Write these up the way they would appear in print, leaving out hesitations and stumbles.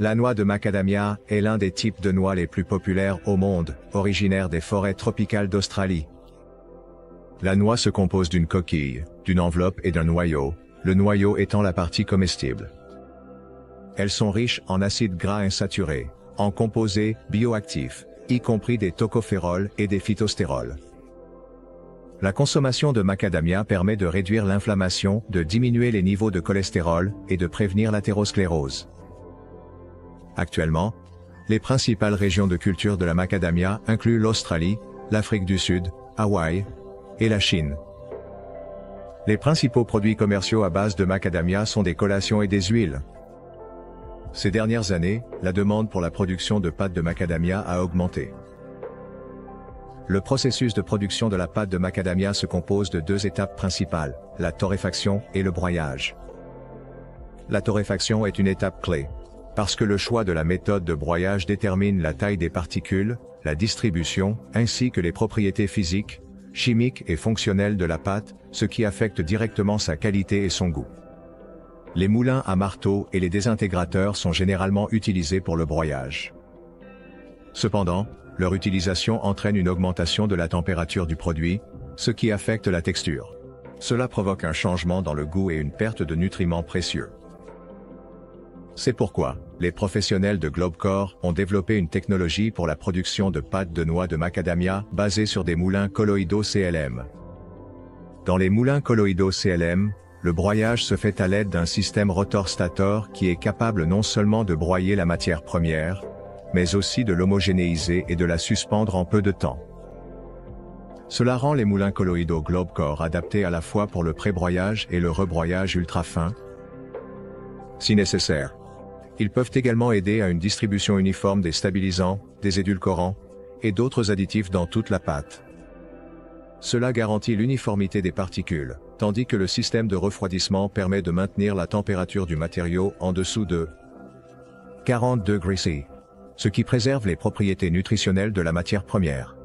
La noix de macadamia est l'un des types de noix les plus populaires au monde, originaire des forêts tropicales d'Australie. La noix se compose d'une coquille, d'une enveloppe et d'un noyau, le noyau étant la partie comestible. Elles sont riches en acides gras insaturés, en composés bioactifs, y compris des tocophérols et des phytostérols. La consommation de macadamia permet de réduire l'inflammation, de diminuer les niveaux de cholestérol et de prévenir l'athérosclérose. Actuellement, les principales régions de culture de la macadamia incluent l'Australie, l'Afrique du Sud, Hawaï et la Chine. Les principaux produits commerciaux à base de macadamia sont des collations et des huiles. Ces dernières années, la demande pour la production de pâte de macadamia a augmenté. Le processus de production de la pâte de macadamia se compose de deux étapes principales, la torréfaction et le broyage. La torréfaction est une étape clé, parce que le choix de la méthode de broyage détermine la taille des particules, la distribution, ainsi que les propriétés physiques, chimiques et fonctionnelles de la pâte, ce qui affecte directement sa qualité et son goût. Les moulins à marteau et les désintégrateurs sont généralement utilisés pour le broyage. Cependant, leur utilisation entraîne une augmentation de la température du produit, ce qui affecte la texture. Cela provoque un changement dans le goût et une perte de nutriments précieux. C'est pourquoi, les professionnels de Globecor ont développé une technologie pour la production de pâte de noix de macadamia basée sur des moulins colloïdaux CLM. Dans les moulins colloïdaux CLM, le broyage se fait à l'aide d'un système rotor-stator qui est capable non seulement de broyer la matière première, mais aussi de l'homogénéiser et de la suspendre en peu de temps. Cela rend les moulins colloïdaux Globecor adaptés à la fois pour le pré-broyage et le rebroyage ultra fin. Si nécessaire, ils peuvent également aider à une distribution uniforme des stabilisants, des édulcorants et d'autres additifs dans toute la pâte. Cela garantit l'uniformité des particules, tandis que le système de refroidissement permet de maintenir la température du matériau en dessous de 40 degrés C, ce qui préserve les propriétés nutritionnelles de la matière première.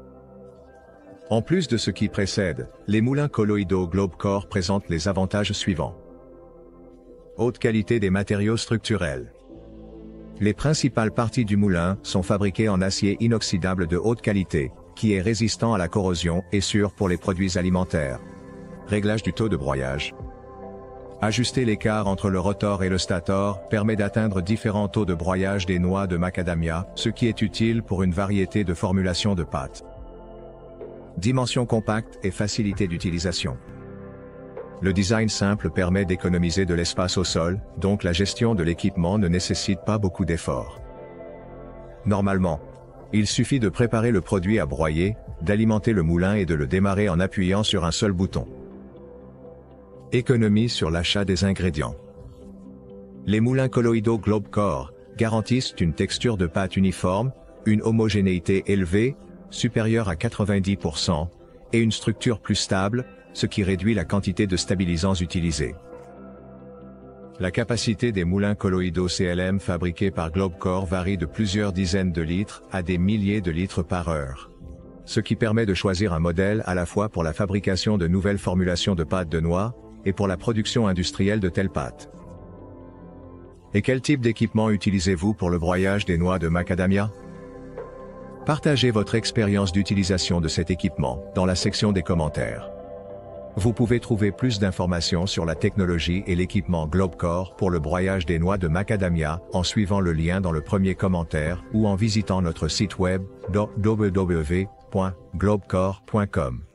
En plus de ce qui précède, les moulins colloïdaux Globecor présentent les avantages suivants. Haute qualité des matériaux structurels. Les principales parties du moulin sont fabriquées en acier inoxydable de haute qualité, qui est résistant à la corrosion et sûr pour les produits alimentaires. Réglage du taux de broyage. Ajuster l'écart entre le rotor et le stator permet d'atteindre différents taux de broyage des noix de macadamia, ce qui est utile pour une variété de formulations de pâtes. Dimension compacte et facilité d'utilisation. Le design simple permet d'économiser de l'espace au sol, donc la gestion de l'équipement ne nécessite pas beaucoup d'efforts. Normalement, il suffit de préparer le produit à broyer, d'alimenter le moulin et de le démarrer en appuyant sur un seul bouton. Économie sur l'achat des ingrédients. Les moulins colloïdaux Globecor garantissent une texture de pâte uniforme, une homogénéité élevée, supérieure à 90%, et une structure plus stable, ce qui réduit la quantité de stabilisants utilisés. La capacité des moulins colloïdaux CLM fabriqués par Globecor varie de plusieurs dizaines de litres à des milliers de litres par heure. Ce qui permet de choisir un modèle à la fois pour la fabrication de nouvelles formulations de pâtes de noix, et pour la production industrielle de telles pâtes. Et quel type d'équipement utilisez-vous pour le broyage des noix de macadamia? Partagez votre expérience d'utilisation de cet équipement dans la section des commentaires. Vous pouvez trouver plus d'informations sur la technologie et l'équipement Globecor pour le broyage des noix de macadamia en suivant le lien dans le premier commentaire ou en visitant notre site web www.globecor.com.